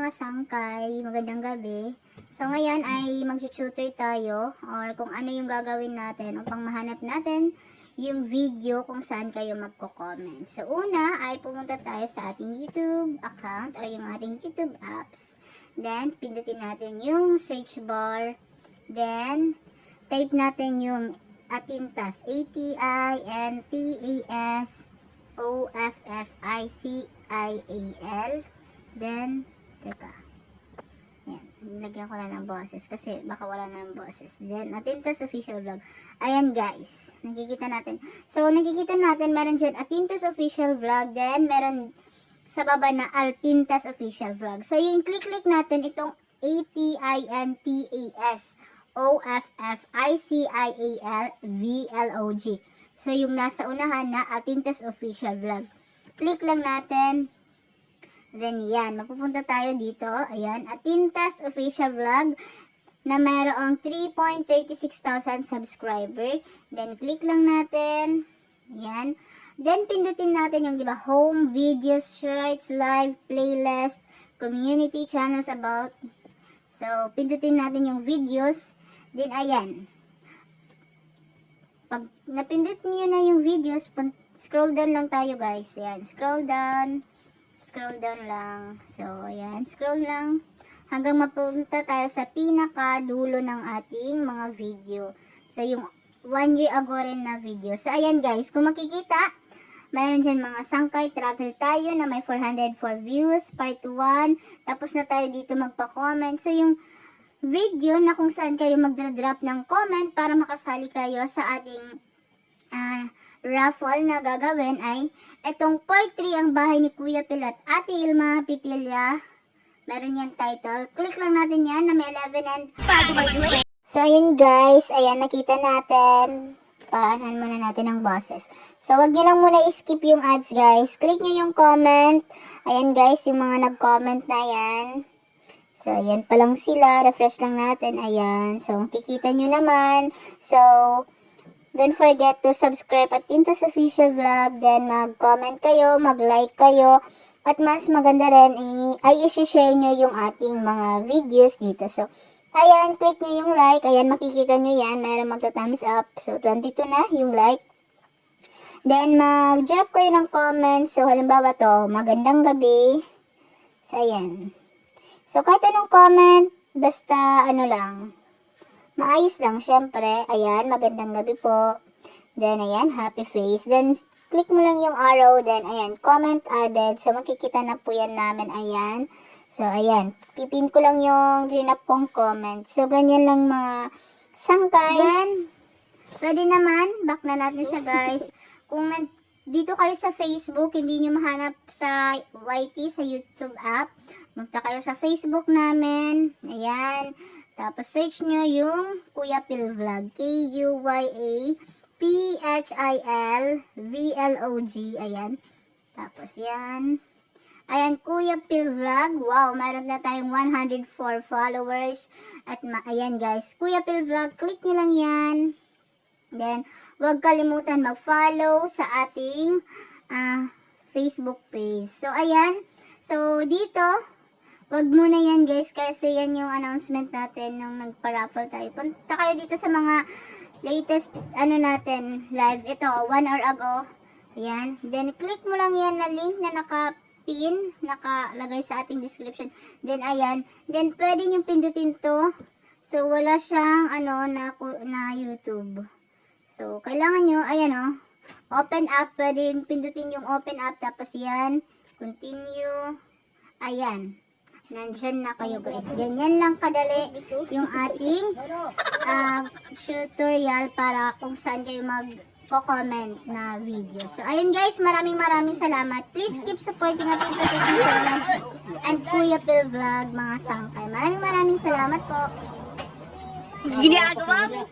mga sangkay, magandang gabi. So ngayon ay mag-tutor tayo or kung ano yung gagawin natin upang mahanap natin yung video kung saan kayo magko-comment. So una ay pumunta tayo sa ating YouTube account o yung ating YouTube apps. Then pindutin natin yung search bar. Then type natin yung Atintas, A-T-I-N-T-A-S O-F-F-I-C-I-A-L. Then, teka. Ayan, nilagyan ko na ng boses kasi baka wala na ng boses. Then, Atintas Official Vlog. Ayan guys, nakikita natin. So, nakikita natin, meron dyan Atintas Official Vlog. Then, meron sa baba na Altintas Official Vlog. So, yung click natin itong A-T-I-N-T-A-S O-F-F-I-C-I-A-L V-L-O-G. So, yung nasa unahan na Atintas Official Vlog. Click lang natin. Then, yan. Mapupunta tayo dito. Ayan. Atintas Official Vlog na mayroong 3.36,000 subscriber. Then, click lang natin. Ayan. Then, pindutin natin yung, diba, home, videos, shorts, live, playlist, community, channels about. So, pindutin natin yung videos. Then, ayan. Pag napindot niyo na yung videos, scroll down lang tayo guys. Ayan, scroll down lang. So, ayan, scroll lang hanggang mapunta tayo sa pinakadulo ng ating mga video. So, yung 1 year ago rin na video. So, ayan guys, kung makikita, mayroon dyan mga sangkay, travel tayo na may 404 views, part 1. Tapos na tayo dito magpa-comment. So, yung video na kung saan kayo magdra-drop ng comment para makasali kayo sa ating raffle na gagawin ay itong part 3 ang bahay ni Kuya Pilat Ate Ilma Pitilya. Meron yung title. Click lang natin yan na may 11 and so ayun guys, ayan nakita natin. Paanan muna natin ang boses. So wag nyo lang muna i-skip yung ads guys. Click nyo yung comment. Ayan guys, yung mga nag-comment na yan. So, ayan pa lang sila. Refresh lang natin. Ayan. So, kikita nyo naman. So, don't forget to subscribe at Atintas Official Vlog. Then, mag-comment kayo, mag-like kayo. At mas maganda rin ay isi-share nyo yung ating mga videos dito. So, ayan. Click nyo yung like. Ayan, makikita nyo yan. Mayroon magta-thumbs up. So, 22 na yung like. Then, mag-drop kayo ng comment. So, halimbawa to, magandang gabi. So, ayan. So, kahit anong comment, basta ano lang, maayos lang, syempre. Ayan, magandang gabi po. Then, ayan, happy face. Then, click mo lang yung arrow. Then, ayan, comment added. So, makikita na po yan namin. Ayan. So, ayan, pipin ko lang yung drinap kong comment. So, ganyan lang mga sangkay. Then, pwede naman, back na natin siya guys. Kung dito kayo sa Facebook, hindi nyo mahanap sa YT, sa YouTube app, magta kayo sa Facebook namin. Ayan. Tapos search nyo yung Kuya Pil Vlog. K-U-Y-A-P-H-I-L-V-L-O-G. Ayan. Tapos yan. Ayan, Kuya Pil Vlog. Wow, meron na tayong 104 followers. At ayan guys, Kuya Pil Vlog. Click nyo lang yan. Then, huwag kalimutan mag-follow sa ating Facebook page. So, ayan. So, dito, wag muna yan guys kasi yan yung announcement natin nung nagpa-raffle tayo. Punta kayo dito sa mga latest natin live. Ito 1 hour ago. Ayan. Then click mo lang yan na link na naka-pin, nakalagay sa ating description. Then ayan. Then pwede nyo pindutin to. So wala siyang na YouTube. So kailangan nyo, ayan open up. Pwede yung pindutin yung open up. Tapos yan. Continue. Ayan. Nandyan na kayo guys. Ganyan lang kadali yung ating tutorial para kung saan kayo mag-comment na video. So, ayun guys, maraming salamat. Please keep supporting ating channel and Kuya Pil Vlog, mga sangkay. Maraming salamat po. Ginagawa mo?